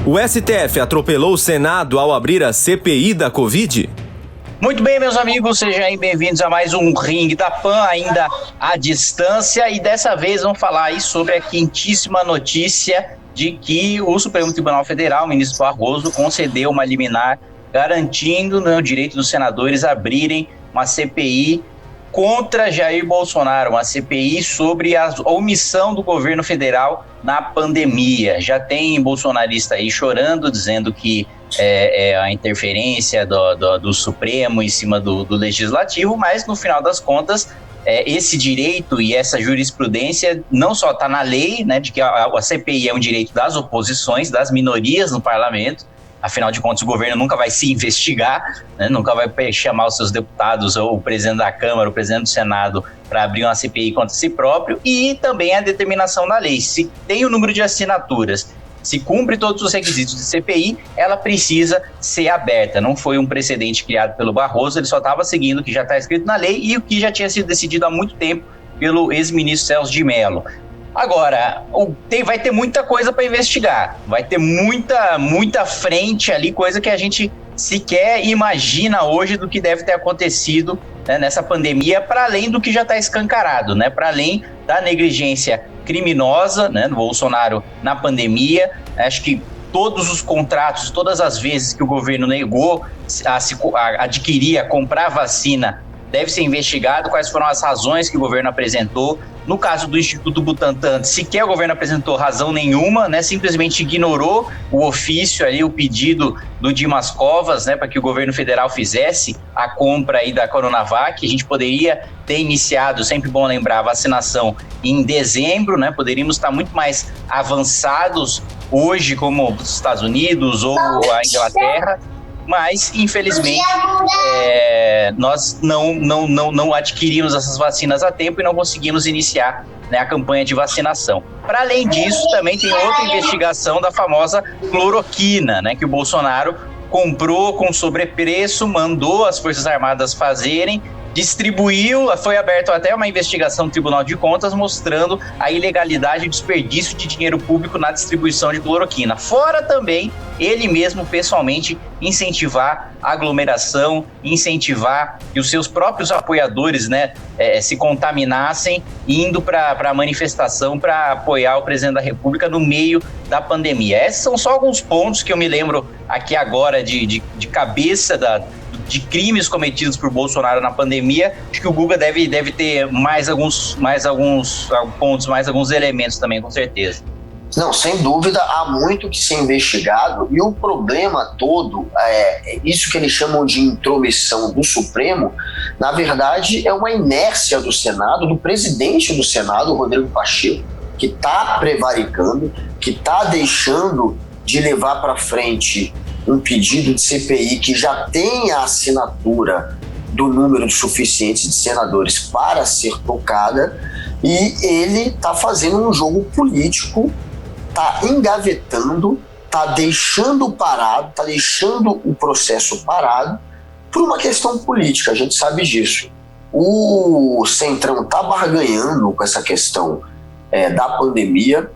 O STF atropelou o Senado ao abrir a CPI da Covid? Muito bem, meus amigos, sejam aí bem-vindos a mais um Ringue da Pan, ainda à distância, e dessa vez vamos falar aí sobre a quentíssima notícia de que o Supremo Tribunal Federal, o ministro Barroso, concedeu uma liminar garantindo, né, o direito dos senadores a abrirem uma CPI contra Jair Bolsonaro, uma CPI sobre a omissão do governo federal na pandemia. Já tem bolsonarista aí chorando, dizendo que é a interferência do Supremo em cima do Legislativo, mas no final das contas, esse direito e essa jurisprudência não só está na lei, né, de que a CPI é um direito das oposições, das minorias no parlamento. Afinal de contas, o governo nunca vai se investigar, né? Nunca vai chamar os seus deputados ou o presidente da Câmara, o presidente do Senado, para abrir uma CPI contra si próprio, e também a determinação da lei. Se tem o número de assinaturas, se cumpre todos os requisitos de CPI, ela precisa ser aberta. Não foi um precedente criado pelo Barroso, ele só estava seguindo o que já está escrito na lei e o que já tinha sido decidido há muito tempo pelo ex-ministro Celso de Mello. Agora, vai ter muita coisa para investigar, vai ter muita frente ali, coisa que a gente sequer imagina hoje do que deve ter acontecido, né, nessa pandemia, para além do que já está escancarado, né, para além da negligência criminosa, né, do Bolsonaro na pandemia. Acho que todos os contratos, todas as vezes que o governo negou a adquirir, a comprar vacina, deve ser investigado, quais foram as razões que o governo apresentou. No caso do Instituto Butantan, sequer o governo apresentou razão nenhuma, né? Simplesmente ignorou o ofício ali, o pedido do Dimas Covas, né, para que o governo federal fizesse a compra aí da Coronavac. A gente poderia ter iniciado, sempre bom lembrar, a vacinação em dezembro, né? Poderíamos estar muito mais avançados hoje, como os Estados Unidos ou a Inglaterra. Mas, infelizmente, nós não adquirimos essas vacinas a tempo e não conseguimos iniciar, né, a campanha de vacinação. Para além disso, também tem outra investigação da famosa cloroquina, né, que o Bolsonaro comprou com sobrepreço, mandou as Forças Armadas fazerem, distribuiu, foi aberto até uma investigação no Tribunal de Contas mostrando a ilegalidade e o desperdício de dinheiro público na distribuição de cloroquina. Fora também ele mesmo pessoalmente incentivar a aglomeração, incentivar que os seus próprios apoiadores, né, se contaminassem indo para a manifestação para apoiar o presidente da República no meio da pandemia. Esses são só alguns pontos que eu me lembro aqui agora de cabeça de crimes cometidos por Bolsonaro na pandemia. Acho que o Guga deve ter mais alguns pontos, mais alguns elementos também, com certeza. Não, sem dúvida, há muito que ser investigado, e o problema todo, isso que eles chamam de intromissão do Supremo, na verdade é uma inércia do Senado, do presidente do Senado, Rodrigo Pacheco, que está prevaricando, que está deixando de levar para frente um pedido de CPI que já tem a assinatura do número suficiente de senadores para ser tocada, e ele está fazendo um jogo político, está engavetando, está deixando parado, está deixando o processo parado por uma questão política, a gente sabe disso. O Centrão está barganhando com essa questão da pandemia,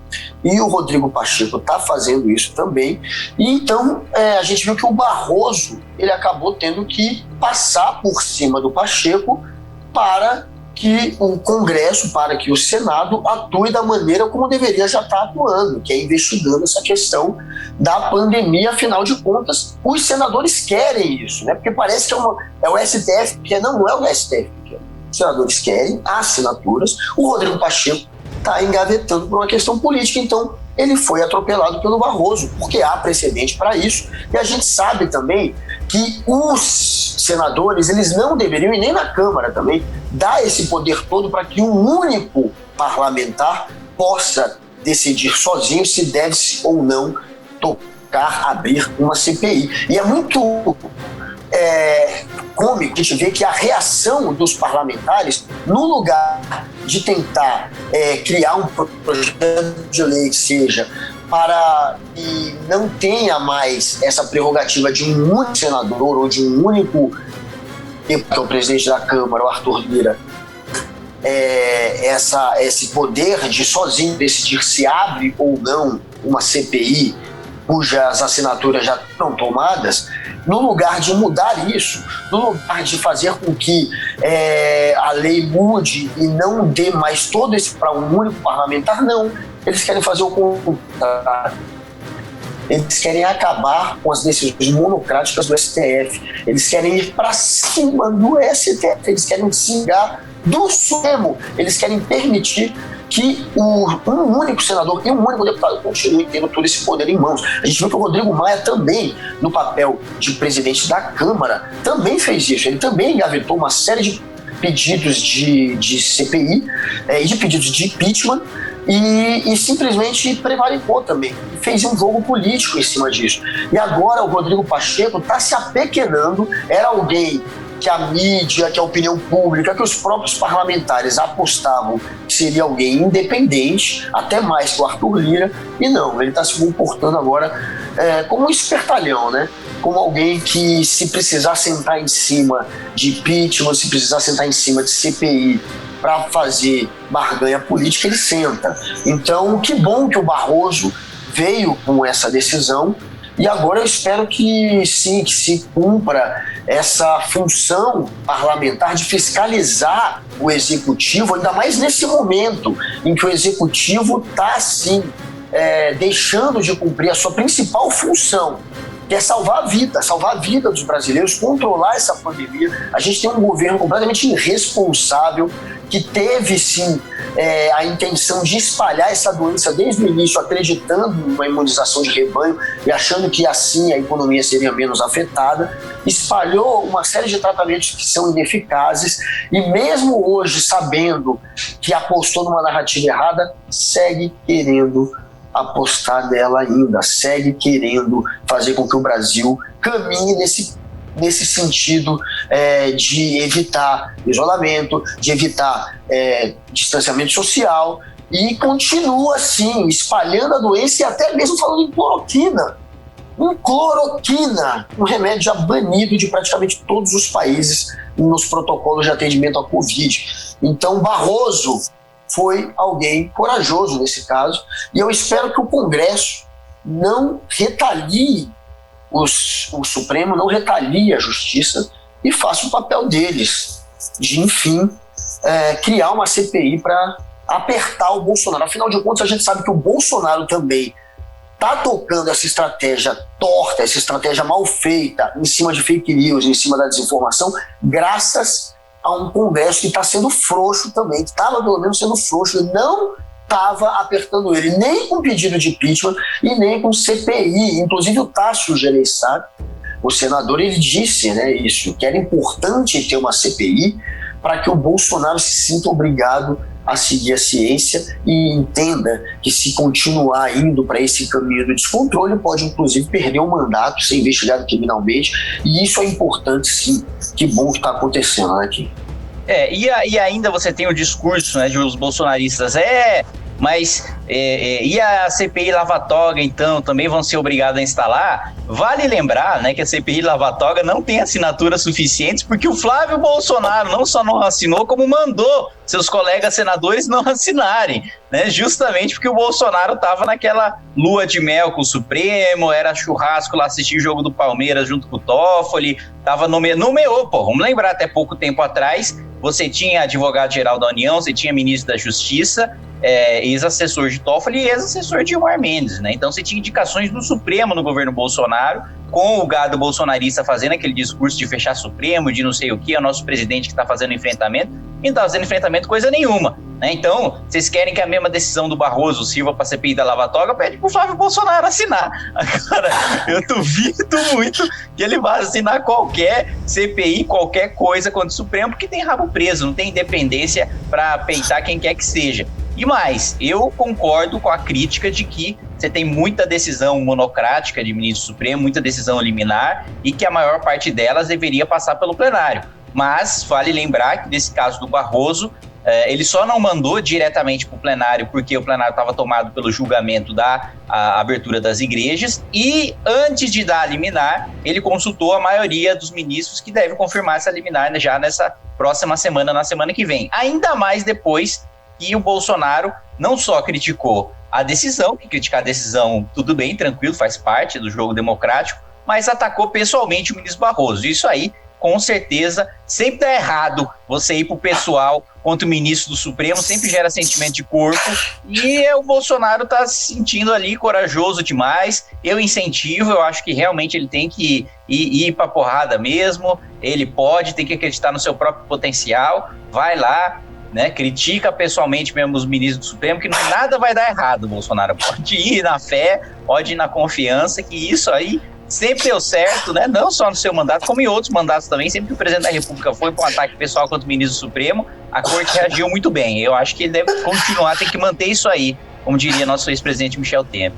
e o Rodrigo Pacheco está fazendo isso também, e então a gente viu que o Barroso ele acabou tendo que passar por cima do Pacheco para que o Congresso, para que o Senado atue da maneira como deveria já estar atuando, que é investigando essa questão da pandemia. Afinal de contas, os senadores querem isso, né? Porque parece que é o STF, porque não é o STF que quer. Os senadores querem assinaturas, o Rodrigo Pacheco está engavetando por uma questão política, então ele foi atropelado pelo Barroso, porque há precedente para isso, e a gente sabe também que os senadores, eles não deveriam, e nem na Câmara também, dar esse poder todo para que um único parlamentar possa decidir sozinho se deve ou não tocar, abrir uma CPI. E é muito cômico a gente ver que a reação dos parlamentares, no lugar de tentar criar um projeto de lei que seja para que não tenha mais essa prerrogativa de um único senador ou de um único, que é o presidente da Câmara, o Arthur Lira, esse poder de sozinho decidir se abre ou não uma CPI cujas assinaturas já estão tomadas, no lugar de mudar isso, no lugar de fazer com que a lei mude e não dê mais todo esse para um único parlamentar, não. Eles querem fazer o contrário. Eles querem acabar com as decisões monocráticas do STF. Eles querem ir para cima do STF. Eles querem desligar do Supremo. Eles querem permitir que um único senador e um único deputado continue tendo todo esse poder em mãos. A gente viu que o Rodrigo Maia também, no papel de presidente da Câmara, também fez isso. Ele também engavetou uma série de pedidos de CPI e de pedidos de impeachment e simplesmente prevaricou também. Fez um jogo político em cima disso. E agora o Rodrigo Pacheco está se apequenando. Era alguém que a mídia, que a opinião pública, que os próprios parlamentares apostavam que seria alguém independente, até mais que o Arthur Lira, e não, ele está se comportando agora como um espertalhão, né? Como alguém que, se precisar sentar em cima de impeachment, se precisar sentar em cima de CPI para fazer barganha política, ele senta. Então, que bom que o Barroso veio com essa decisão. E agora eu espero que sim, que se cumpra essa função parlamentar de fiscalizar o executivo, ainda mais nesse momento em que o executivo está, sim, deixando de cumprir a sua principal função, que é salvar a vida dos brasileiros, controlar essa pandemia. A gente tem um governo completamente irresponsável, que teve, sim, a intenção de espalhar essa doença desde o início, acreditando numa imunização de rebanho e achando que assim a economia seria menos afetada, espalhou uma série de tratamentos que são ineficazes e mesmo hoje, sabendo que apostou numa narrativa errada, segue querendo apostar nela ainda, segue querendo fazer com que o Brasil caminhe nesse sentido de evitar isolamento, de evitar distanciamento social, e continua assim, espalhando a doença e até mesmo falando em cloroquina. Um remédio já banido de praticamente todos os países nos protocolos de atendimento à Covid. Então, Barroso foi alguém corajoso nesse caso, e eu espero que o Congresso não retalie o Supremo, não retalie a Justiça e faça o papel deles de, enfim, criar uma CPI para apertar o Bolsonaro. Afinal de contas, a gente sabe que o Bolsonaro também está tocando essa estratégia torta, essa estratégia mal feita, em cima de fake news, em cima da desinformação, graças a um Congresso que está sendo frouxo também, que estava pelo menos sendo frouxo, não estava apertando ele, nem com pedido de impeachment e nem com CPI. Inclusive o Tasso Gereissati, o senador, ele disse, né, isso, que era importante ter uma CPI para que o Bolsonaro se sinta obrigado a seguir a ciência e entenda que, se continuar indo para esse caminho do descontrole, pode inclusive perder o mandato, ser investigado criminalmente, e isso é importante, sim. Que bom que está acontecendo aqui. E ainda você tem o discurso, né, de os bolsonaristas, mas e a CPI Lava-Toga, então, também vão ser obrigados a instalar? Vale lembrar, né, que a CPI Lava-Toga não tem assinaturas suficientes, porque o Flávio Bolsonaro não só não assinou, como mandou seus colegas senadores não assinarem, né, justamente porque o Bolsonaro estava naquela lua de mel com o Supremo, era churrasco lá, assistir o jogo do Palmeiras junto com o Toffoli, nomeou, vamos lembrar, até pouco tempo atrás, você tinha advogado-geral da União, você tinha ministro da Justiça, ex-assessor de Toffoli e ex-assessor de Gilmar Mendes, né? Então você tinha indicações do Supremo no governo Bolsonaro, com o gado bolsonarista fazendo aquele discurso de fechar Supremo, de não sei o que, é o nosso presidente que está fazendo enfrentamento, e não está fazendo enfrentamento coisa nenhuma, né? Então, vocês querem que a mesma decisão do Barroso sirva para a CPI da Lava-Toga, pede para o Flávio Bolsonaro assinar. Agora, eu duvido muito que ele vá assinar qualquer CPI, qualquer coisa contra o Supremo, porque tem rabo preso, não tem independência para peitar quem quer que seja. E mais, eu concordo com a crítica de que você tem muita decisão monocrática de ministro Supremo, muita decisão liminar, e que a maior parte delas deveria passar pelo plenário. Mas vale lembrar que nesse caso do Barroso, ele só não mandou diretamente para o plenário porque o plenário estava tomado pelo julgamento da abertura das igrejas, e antes de dar a liminar, ele consultou a maioria dos ministros que deve confirmar essa liminar, né, já nessa próxima semana, na semana que vem. Ainda mais depois que o Bolsonaro não só criticou a decisão, que criticar a decisão, tudo bem, tranquilo, faz parte do jogo democrático, mas atacou pessoalmente o ministro Barroso. Isso aí, com certeza, sempre dá errado você ir pro pessoal contra o ministro do Supremo, sempre gera sentimento de corpo, e o Bolsonaro tá se sentindo ali corajoso demais. Eu incentivo, eu acho que realmente ele tem que ir pra porrada mesmo, ele tem que acreditar no seu próprio potencial, vai lá, né, critica pessoalmente mesmo os ministros do Supremo, que nada vai dar errado. Bolsonaro pode ir na fé, pode ir na confiança, que isso aí sempre deu certo, né? Não só no seu mandato, como em outros mandatos também. Sempre que o presidente da República foi para um ataque pessoal contra o ministro do Supremo, a corte reagiu muito bem. Eu acho que ele deve continuar, tem que manter isso aí, como diria nosso ex-presidente Michel Temer.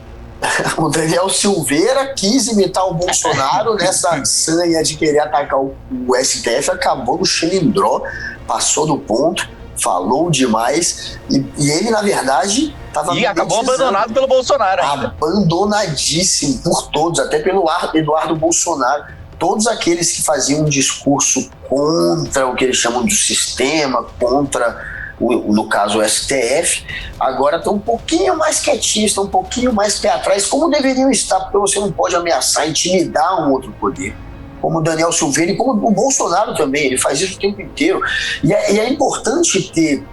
O Daniel Silveira quis imitar o Bolsonaro nessa sanha de querer atacar o STF, acabou no xilindró, passou do ponto, falou demais, e ele, na verdade, estava... E acabou abandonado pelo Bolsonaro ainda. Abandonadíssimo por todos, até pelo Eduardo Bolsonaro. Todos aqueles que faziam um discurso contra o que eles chamam de sistema, contra, no caso, o STF, agora estão um pouquinho mais quietinhos, estão um pouquinho mais pé atrás, como deveriam estar, porque você não pode ameaçar, intimidar um outro poder. Como o Daniel Silveira e como o Bolsonaro também, ele faz isso o tempo inteiro. E é importante ter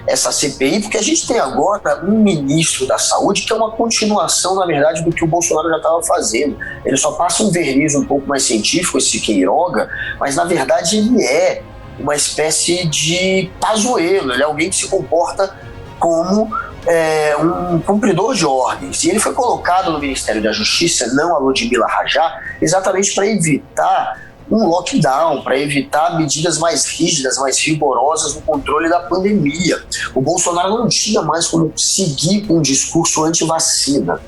essa CPI, porque a gente tem agora um ministro da Saúde que é uma continuação, na verdade, do que o Bolsonaro já estava fazendo. Ele só passa um verniz um pouco mais científico, esse Queiroga, mas, na verdade, ele é uma espécie de pazuello, ele é alguém que se comporta como um cumpridor de ordens. E ele foi colocado no Ministério da Justiça, não a Ludmila Rajá, exatamente para evitar um lockdown, para evitar medidas mais rígidas, mais rigorosas no controle da pandemia. O Bolsonaro não tinha mais como seguir um discurso anti-vacina.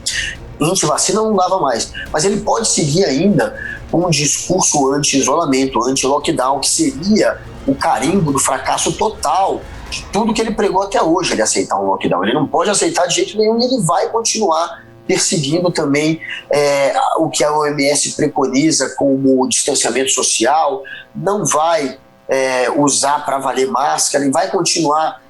Anti-vacina não dava mais, mas ele pode seguir ainda um discurso anti-isolamento, anti-lockdown, que seria o carimbo do fracasso total de tudo que ele pregou até hoje, ele aceitar um lockdown. Ele não pode aceitar de jeito nenhum, e ele vai continuar perseguindo também o que a OMS preconiza como distanciamento social, não vai usar para valer máscara, ele vai continuar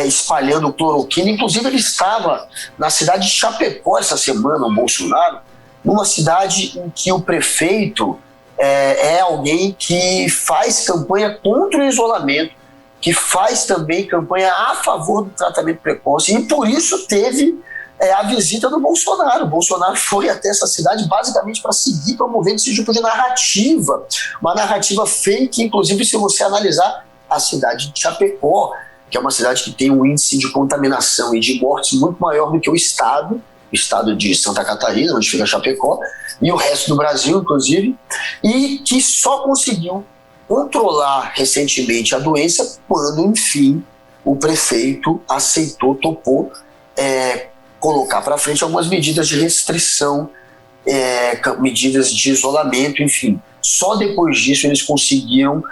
espalhando cloroquina. Inclusive, ele estava na cidade de Chapecó essa semana, o Bolsonaro, numa cidade em que o prefeito é alguém que faz campanha contra o isolamento, que faz também campanha a favor do tratamento precoce, e por isso teve a visita do Bolsonaro. O Bolsonaro foi até essa cidade basicamente para seguir promovendo esse tipo de narrativa, uma narrativa fake. Inclusive, se você analisar a cidade de Chapecó, que é uma cidade que tem um índice de contaminação e de mortes muito maior do que o estado de Santa Catarina, onde fica Chapecó, e o resto do Brasil, inclusive, e que só conseguiu controlar recentemente a doença quando, enfim, o prefeito topou colocar para frente algumas medidas de restrição, medidas de isolamento, enfim. Só depois disso eles conseguiram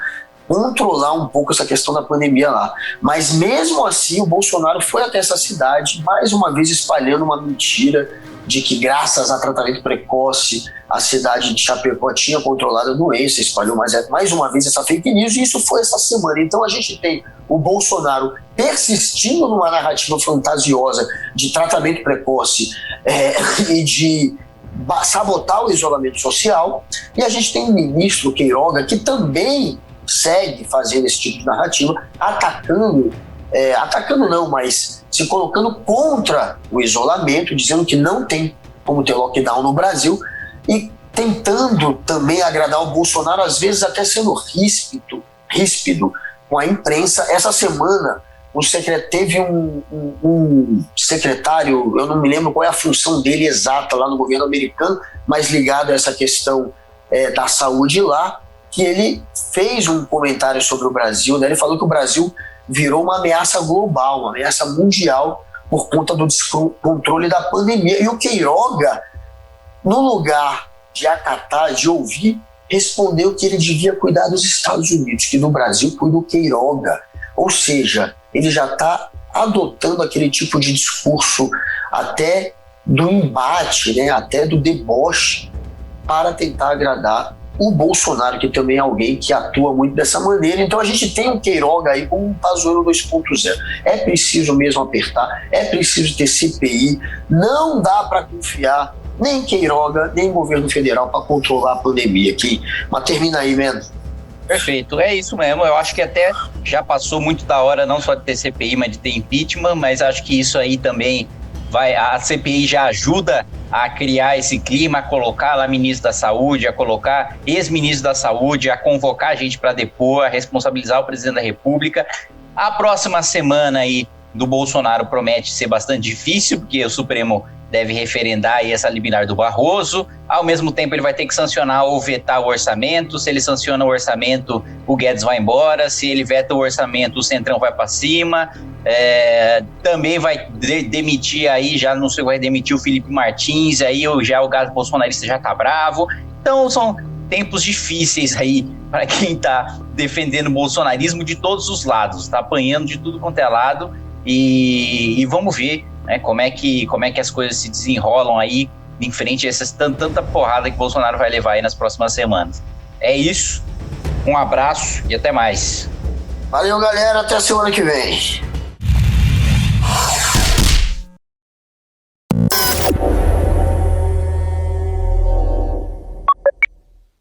controlar um pouco essa questão da pandemia lá. Mas mesmo assim, o Bolsonaro foi até essa cidade, mais uma vez espalhando uma mentira de que, graças a tratamento precoce, a cidade de Chapecó tinha controlado a doença, espalhou mais uma vez essa fake news, e isso foi essa semana. Então a gente tem o Bolsonaro persistindo numa narrativa fantasiosa de tratamento precoce e de sabotar o isolamento social, e a gente tem o ministro Queiroga, que também segue fazendo esse tipo de narrativa, atacando não, mas se colocando contra o isolamento, dizendo que não tem como ter lockdown no Brasil, e tentando também agradar o Bolsonaro, às vezes até sendo ríspido com a imprensa. Essa semana teve um secretário, eu não me lembro qual é a função dele exata lá no governo americano, mas ligado a essa questão da saúde lá, que ele fez um comentário sobre o Brasil, né? Ele falou que o Brasil virou uma ameaça global, uma ameaça mundial por conta do descontrole da pandemia. E o Queiroga, no lugar de acatar, de ouvir, respondeu que ele devia cuidar dos Estados Unidos, que no Brasil cuida o Queiroga. Ou seja, ele já está adotando aquele tipo de discurso até do embate, né? Até do deboche, para tentar agradar o Bolsonaro, que também é alguém que atua muito dessa maneira. Então a gente tem o Queiroga aí como um Pazuello 2.0. É preciso mesmo apertar, é preciso ter CPI, não dá para confiar nem em Queiroga, nem em governo federal para controlar a pandemia aqui. Mas termina aí, man. Perfeito, é isso mesmo. Eu acho que até já passou muito da hora não só de ter CPI, mas de ter impeachment, mas acho que isso aí também a CPI já ajuda a criar esse clima, a colocar lá ministro da Saúde, a colocar ex-ministro da Saúde, a convocar a gente para depor, a responsabilizar o presidente da República. A próxima semana aí do Bolsonaro promete ser bastante difícil, porque o Supremo deve referendar aí essa liminar do Barroso. Ao mesmo tempo, ele vai ter que sancionar ou vetar o orçamento. Se ele sanciona o orçamento, o Guedes vai embora. Se ele veta o orçamento, o Centrão vai para cima. Também vai demitir aí, já não sei, vai demitir o Felipe Martins, aí já o gado bolsonarista já tá bravo. Então, são tempos difíceis aí para quem tá defendendo o bolsonarismo de todos os lados. Tá apanhando de tudo quanto é lado. E vamos ver, né, como é que as coisas se desenrolam aí em frente a essa tanta porrada que o Bolsonaro vai levar aí nas próximas semanas. É isso, um abraço e até mais. Valeu, galera, até a semana que vem.